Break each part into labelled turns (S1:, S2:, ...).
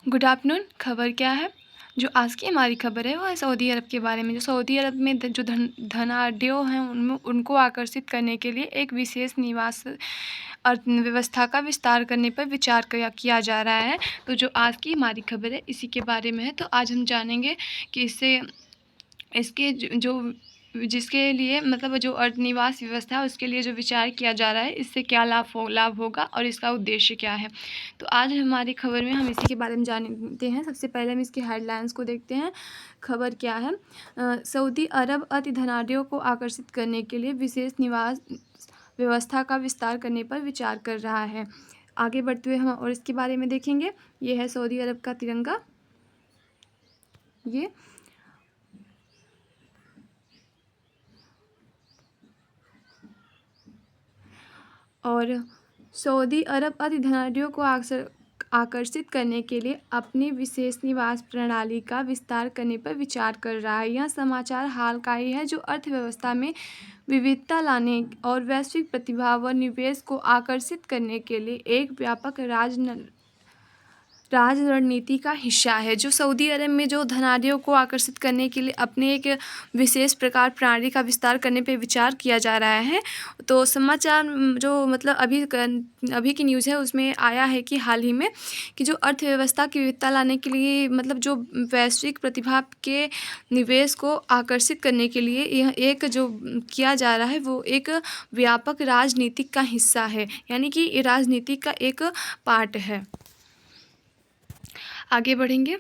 S1: Good afternoon. खबर क्या है? जो आज की हमारी खबर है वो है सऊदी अरब के बारे में। जो सऊदी अरब में जो धनाढ्य हैं उनमें उनको आकर्षित करने के लिए एक विशेष निवास अर्थव्यवस्था का विस्तार करने पर विचार किया जा रहा है। तो जो आज की हमारी खबर है इसी के बारे में है। तो आज हम जानेंगे कि इसके जो जिसके लिए मतलब जो निवास व्यवस्था है उसके लिए जो विचार किया जा रहा है इससे क्या लाभ होगा और इसका उद्देश्य क्या है। तो आज हमारी खबर में हम इसी के बारे में जानते हैं। सबसे पहले हम इसके हेडलाइंस को देखते हैं। खबर क्या है? सऊदी अरब अति धनाढ्यों को आकर्षित करने के लिए विशेष निवास व्यवस्था का विस्तार करने पर विचार कर रहा है। आगे बढ़ते हुए हम और इसके बारे में देखेंगे। ये है सऊदी अरब का तिरंगा। ये और सऊदी अरब अति धनाढ्यों को आकर्षित करने के लिए अपनी विशेष निवास प्रणाली का विस्तार करने पर विचार कर रहा है। यह समाचार हाल का ही है जो अर्थव्यवस्था में विविधता लाने और वैश्विक प्रतिभा व निवेश को आकर्षित करने के लिए एक व्यापक राज रणनीति का हिस्सा है। जो सऊदी अरब में जो धनाढ्यों को आकर्षित करने के लिए अपने एक विशेष प्रकार प्रणाली का विस्तार करने पे विचार किया जा रहा है। तो समाचार जो मतलब अभी की न्यूज़ है उसमें आया है कि हाल ही में कि जो अर्थव्यवस्था की विविधता लाने के लिए मतलब जो वैश्विक प्रतिभा के निवेश को आकर्षित करने के लिए यह एक जो किया जा रहा है वो एक व्यापक राजनीतिक का हिस्सा है, यानी कि ये राजनीति का एक पार्ट है। आगे बढ़ेंगे।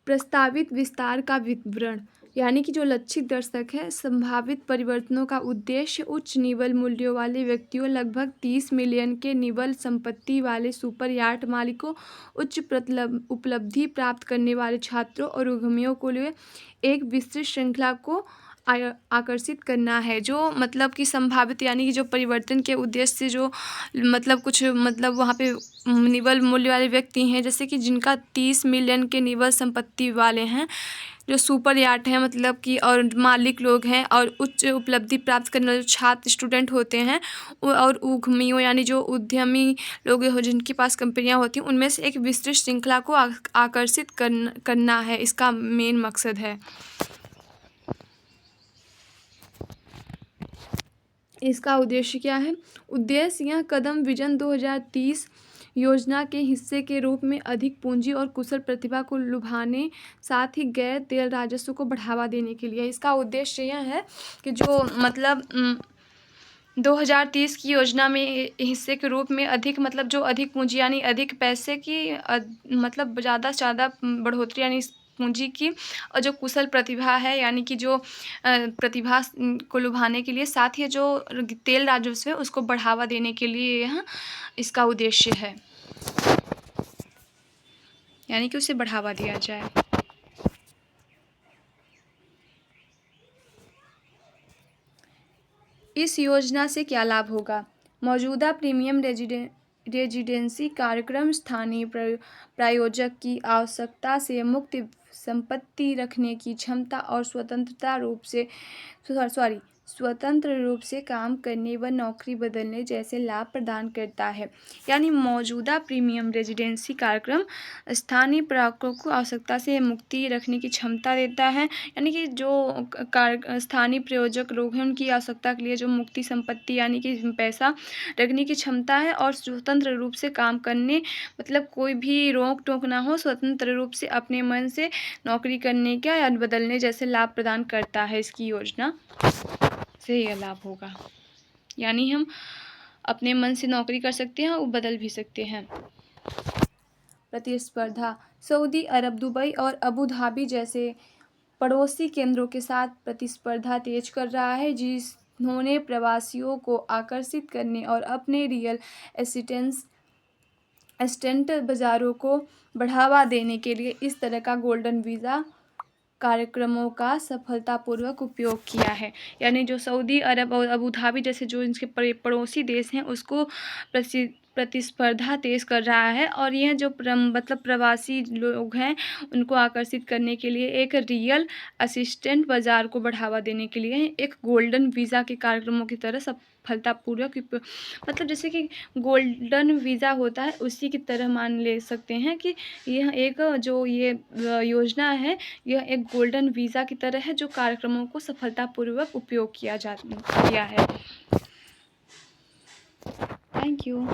S1: प्रस्तावित विस्तार का विवरण, यानी कि जो लक्षित दर्शक है संभावित परिवर्तनों का उद्देश्य उच्च निवल मूल्यों वाले व्यक्तियों, लगभग 30 मिलियन के निवल संपत्ति वाले सुपर याट मालिकों, उच्च उपलब्धि प्राप्त करने वाले छात्रों और उद्यमियों को लिए एक विस्तृत श्रृंखला को आकर्षित करना है। जो मतलब कि संभावित यानी कि जो परिवर्तन के उद्देश्य से जो मतलब कुछ मतलब वहाँ पे निवल मूल्य वाले व्यक्ति हैं, जैसे कि जिनका 30 मिलियन के निवल संपत्ति वाले हैं, जो सुपर याट हैं मतलब कि और मालिक लोग हैं और उच्च उपलब्धि प्राप्त करने वाले छात्र स्टूडेंट होते हैं और उद्यमियों यानी जो उद्यमी लोग हो जिनके पास कंपनियां होती हैं, उनमें से एक विस्तृत श्रृंखला को आकर्षित करना है, इसका मेन मकसद है। इसका उद्देश्य क्या है? उद्देश्य यह कदम विजन 2030 योजना के हिस्से के रूप में अधिक पूंजी और कुशल प्रतिभा को लुभाने, साथ ही गैर तेल राजस्व को बढ़ावा देने के लिए। इसका उद्देश्य यह है कि जो मतलब 2030 की योजना में हिस्से के रूप में अधिक मतलब जो अधिक पूंजी यानी अधिक पैसे की मतलब ज़्यादा से ज़्यादा बढ़ोतरी यानी पूंजी की और जो कुशल प्रतिभा है यानी कि जो प्रतिभा को लुभाने के लिए, साथ ही जो तेल राजस्व है उसको बढ़ावा देने के लिए यह इसका उद्देश्य है, यानी कि उसे बढ़ावा दिया जाए। इस योजना से क्या लाभ होगा? मौजूदा प्रीमियम रेजिडेंसी कार्यक्रम स्थानीय प्रायोजक की आवश्यकता से मुक्त संपत्ति रखने की क्षमता और स्वतंत्र रूप से काम करने व नौकरी बदलने जैसे लाभ प्रदान करता है। यानी मौजूदा प्रीमियम रेजिडेंसी कार्यक्रम स्थानीय प्रापकों को आवश्यकता से मुक्ति रखने की क्षमता देता है, यानी कि जो स्थानीय प्रयोजक लोग हैं उनकी आवश्यकता के लिए जो मुक्ति संपत्ति यानी कि पैसा रखने की क्षमता है और स्वतंत्र रूप से काम करने मतलब कोई भी रोक टोक ना हो, स्वतंत्र रूप से अपने मन से नौकरी करने का या बदलने जैसे लाभ प्रदान करता है। इसकी योजना से यह लाभ होगा, यानी हम अपने मन से नौकरी कर सकते हैं और बदल भी सकते हैं। प्रतिस्पर्धा, सऊदी अरब दुबई और अबू धाबी जैसे पड़ोसी केंद्रों के साथ प्रतिस्पर्धा तेज कर रहा है, जिन्होंने प्रवासियों को आकर्षित करने और अपने रियल एस्टेट बाजारों को बढ़ावा देने के लिए इस तरह का गोल्डन वीज़ा कार्यक्रमों का सफलतापूर्वक उपयोग किया है। यानी जो सऊदी अरब और अबू धाबी जैसे जो इनके पड़ोसी देश हैं उसको प्रतिस्पर्धा तेज़ कर रहा है और यह जो मतलब प्रवासी लोग हैं उनको आकर्षित करने के लिए एक रियल असिस्टेंट बाज़ार को बढ़ावा देने के लिए एक गोल्डन वीज़ा के कार्यक्रमों की तरह सफलतापूर्वक मतलब जैसे कि गोल्डन वीज़ा होता है उसी की तरह मान ले सकते हैं कि यह एक जो ये योजना है यह एक गोल्डन वीज़ा की तरह है जो कार्यक्रमों को सफलतापूर्वक उपयोग किया है। Thank you.